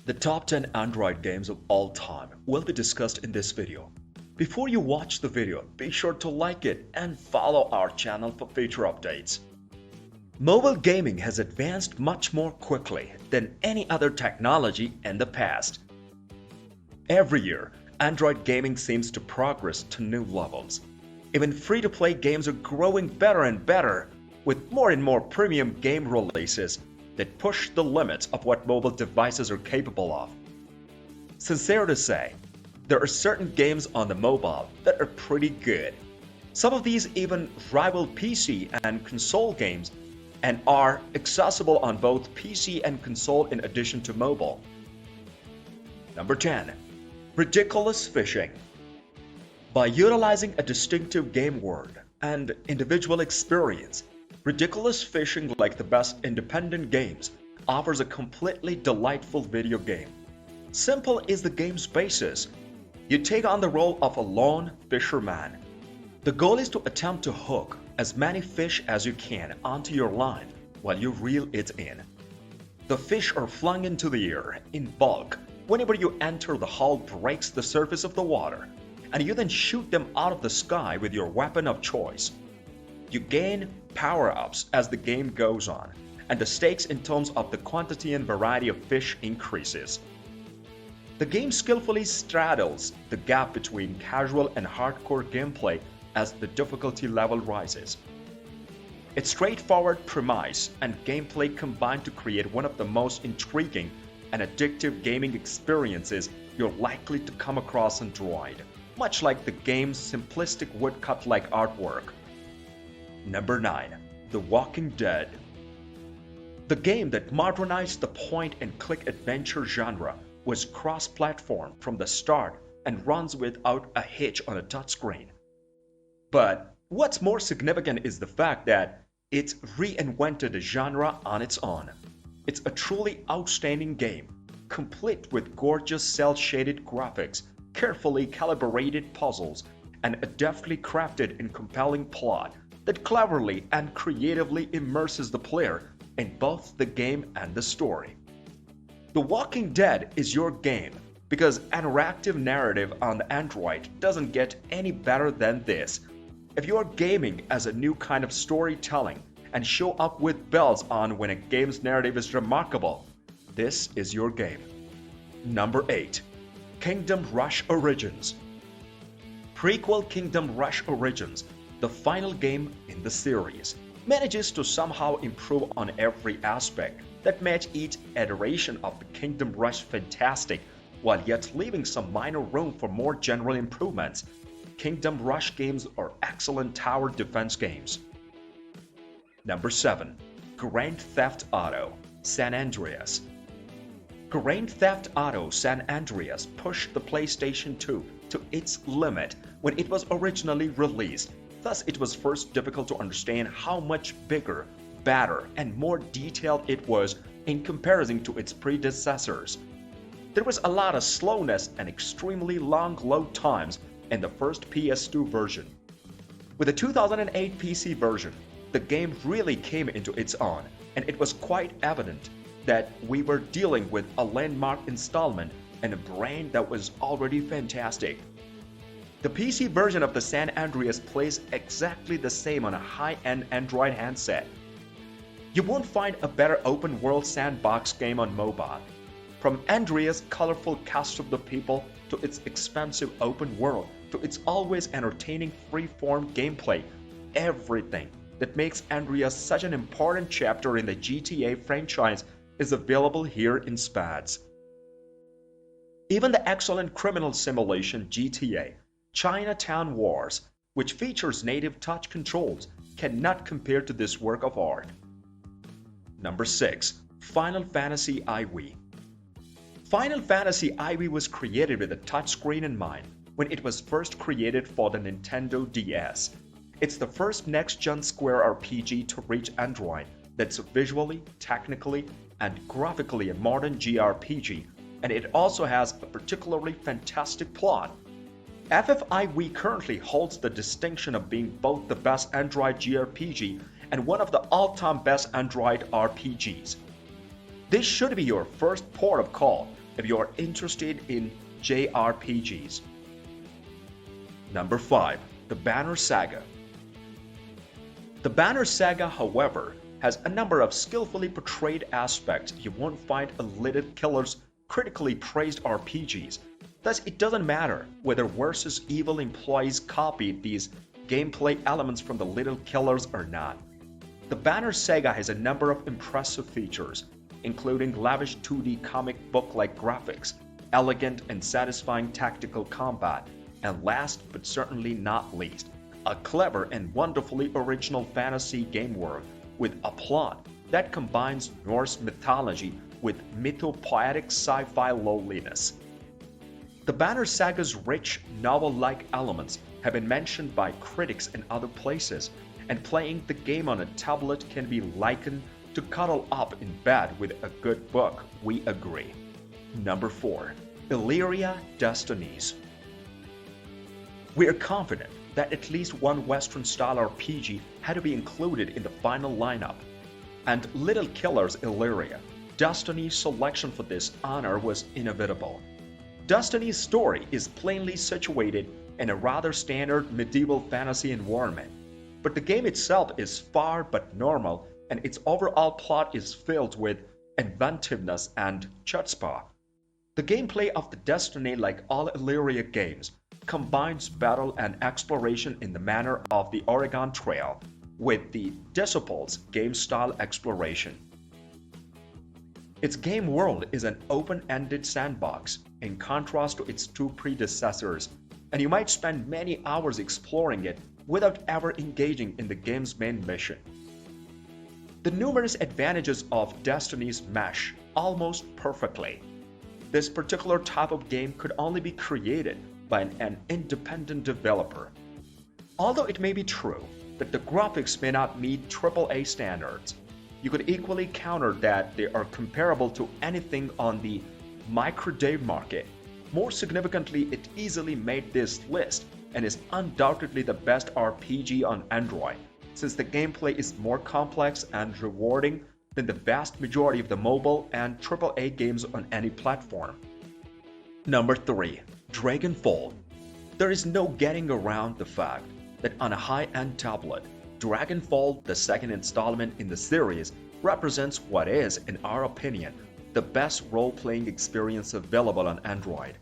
The top 10 Android games of all time will be discussed in this video. Before you watch the video, be sure to like it and follow our channel for future updates. Mobile gaming has advanced much more quickly than any other technology in the past. Every year, Android gaming seems to progress to new levels. Even free-to-play games are growing better and better, with more and more premium game releases that push the limits of what mobile devices are capable of. Sincere to say, there are certain games on the mobile that are pretty good. Some of these even rival PC and console games and are accessible on both PC and console in addition to mobile. Number 10. Ridiculous Fishing. By utilizing a distinctive game world and individual experience, Ridiculous Fishing, like the best independent games, offers a completely delightful video game. Simple is the game's basis. You take on the role of a lone fisherman. The goal is to attempt to hook as many fish as you can onto your line while you reel it in. The fish are flung into the air in bulk whenever you enter the hull breaks the surface of the water, and you then shoot them out of the sky with your weapon of choice. You gain power-ups as the game goes on, and the stakes in terms of the quantity and variety of fish increases. The game skillfully straddles the gap between casual and hardcore gameplay as the difficulty level rises. Its straightforward premise and gameplay combine to create one of the most intriguing and addictive gaming experiences you're likely to come across on Android, much like the game's simplistic woodcut-like artwork. Number 9. The Walking Dead. The game that modernized the point-and-click adventure genre was cross-platform from the start and runs without a hitch on a touchscreen. But what's more significant is the fact that it reinvented the genre on its own. It's a truly outstanding game, complete with gorgeous cel-shaded graphics, carefully calibrated puzzles, and a deftly crafted and compelling plot that cleverly and creatively immerses the player in both the game and the story. The Walking Dead is your game because interactive narrative on the Android doesn't get any better than this. If you are gaming as a new kind of storytelling and show up with bells on when a game's narrative is remarkable, this is your game. Number 8. Kingdom Rush Origins. Prequel Kingdom Rush Origins, the final game in the series, manages to somehow improve on every aspect that made each iteration of the Kingdom Rush fantastic, while yet leaving some minor room for more general improvements. Kingdom Rush games are excellent tower defense games. Number 7. Grand Theft Auto San Andreas. Grand Theft Auto San Andreas pushed the PlayStation 2 to its limit when it was originally released. Thus, it was first difficult to understand how much bigger, better, and more detailed it was in comparison to its predecessors. There was a lot of slowness and extremely long load times in the first PS2 version. With the 2008 PC version, the game really came into its own, and it was quite evident that we were dealing with a landmark installment and a brand that was already fantastic. The PC version of the San Andreas plays exactly the same on a high-end Android handset. You won't find a better open-world sandbox game on mobile. From Andreas' colorful cast of the people to its expansive open world to its always entertaining free-form gameplay, everything that makes Andreas such an important chapter in the GTA franchise is available here in spades. Even the excellent criminal simulation GTA Chinatown Wars, which features native touch controls, cannot compare to this work of art. Number 6. Final Fantasy IV. Final Fantasy IV was created with a touchscreen in mind when it was first created for the Nintendo DS. It's the first next-gen Square RPG to reach Android that's visually, technically, and graphically a modern JRPG, and it also has a particularly fantastic plot. FFIV currently holds the distinction of being both the best Android JRPG and one of the all-time best Android RPGs. This should be your first port of call if you are interested in JRPGs. Number 5. The Banner Saga. The Banner Saga, however, has a number of skillfully portrayed aspects you won't find in Little Killer's critically praised RPGs. Thus, it doesn't matter whether Versus Evil employees copied these gameplay elements from the Little Killers or not. The Banner Saga has a number of impressive features, including lavish 2D comic book-like graphics, elegant and satisfying tactical combat, and last but certainly not least, a clever and wonderfully original fantasy game world with a plot that combines Norse mythology with mythopoetic sci-fi lowliness. The Banner Saga's rich, novel-like elements have been mentioned by critics in other places, and playing the game on a tablet can be likened to cuddle up in bed with a good book, we agree. Number 4. Illyria Destiny. We are confident that at least one Western-style RPG had to be included in the final lineup, and Little Killer's Illyria Destiny's selection for this honor was inevitable. Destiny's story is plainly situated in a rather standard medieval fantasy environment, but the game itself is far but normal, and its overall plot is filled with inventiveness and chutzpah. The gameplay of the Destiny, like all Illyria games, combines battle and exploration in the manner of the Oregon Trail with the Disciples game-style exploration. Its game world is an open-ended sandbox, in contrast to its two predecessors, and you might spend many hours exploring it without ever engaging in the game's main mission. The numerous advantages of Destiny's mesh almost perfectly. This particular type of game could only be created by an independent developer. Although it may be true that the graphics may not meet AAA standards, you could equally counter that they are comparable to anything on the microdave market. More significantly, it easily made this list and is undoubtedly the best RPG on Android, since the gameplay is more complex and rewarding than the vast majority of the mobile and AAA games on any platform. Number 3. Dragonfall. There is no getting around the fact that on a high-end tablet, Dragonfall, the second installment in the series, represents what is, in our opinion, the best role-playing experience available on Android.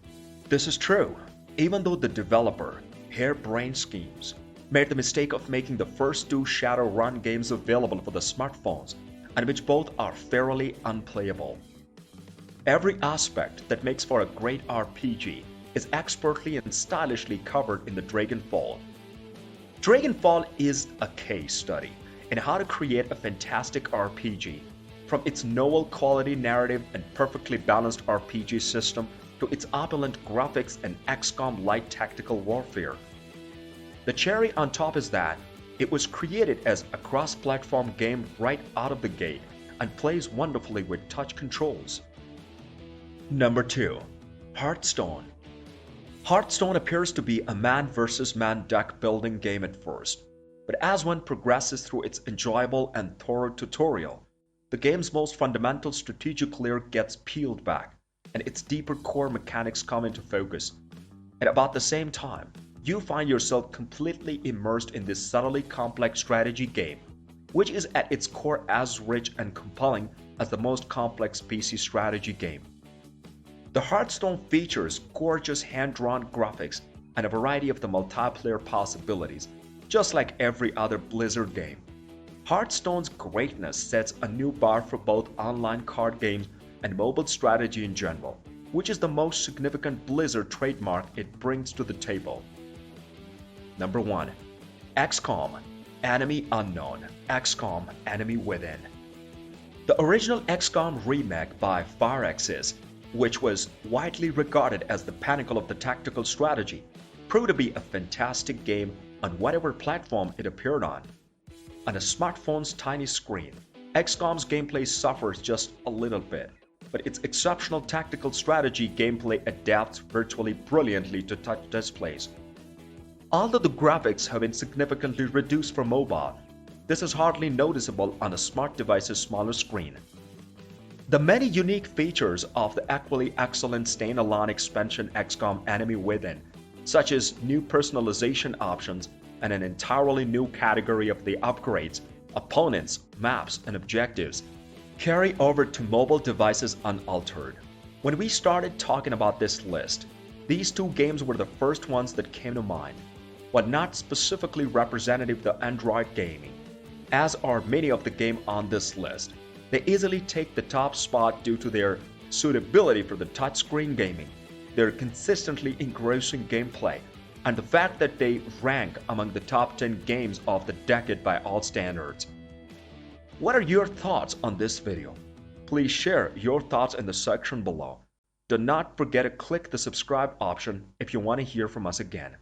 This is true, even though the developer, Harebrained Schemes, made the mistake of making the first two Shadowrun games available for the smartphones, and which both are fairly unplayable. Every aspect that makes for a great RPG is expertly and stylishly covered in the Dragonfall. Dragonfall is a case study in how to create a fantastic RPG, from its novel quality narrative and perfectly balanced RPG system to its opulent graphics and XCOM light tactical warfare. The cherry on top is that it was created as a cross-platform game right out of the gate and plays wonderfully with touch controls. Number 2. Hearthstone. Hearthstone appears to be a man versus man deck building game at first, but as one progresses through its enjoyable and thorough tutorial, the game's most fundamental strategic layer gets peeled back, and its deeper core mechanics come into focus. At about the same time, you find yourself completely immersed in this subtly complex strategy game, which is at its core as rich and compelling as the most complex PC strategy game. The Hearthstone features gorgeous hand-drawn graphics and a variety of the multiplayer possibilities, just like every other Blizzard game. Hearthstone's greatness sets a new bar for both online card games and mobile strategy in general, which is the most significant Blizzard trademark it brings to the table. Number 1. XCOM Enemy Unknown, XCOM Enemy Within. The original XCOM remake by Firaxis, which was widely regarded as the pinnacle of the tactical strategy, proved to be a fantastic game on whatever platform it appeared on. On a smartphone's tiny screen, XCOM's gameplay suffers just a little bit, but its exceptional tactical strategy gameplay adapts virtually brilliantly to touch displays. Although the graphics have been significantly reduced for mobile, this is hardly noticeable on a smart device's smaller screen. The many unique features of the equally excellent standalone expansion XCOM Enemy Within, such as new personalization options and an entirely new category of the upgrades, opponents, maps, and objectives, carry over to mobile devices unaltered. When we started talking about this list, these two games were the first ones that came to mind, while not specifically representative of Android gaming. As are many of the games on this list, they easily take the top spot due to their suitability for the touchscreen gaming, their consistently engrossing gameplay, and the fact that they rank among the top 10 games of the decade by all standards. What are your thoughts on this video? Please share your thoughts in the section below. Do not forget to click the subscribe option if you want to hear from us again.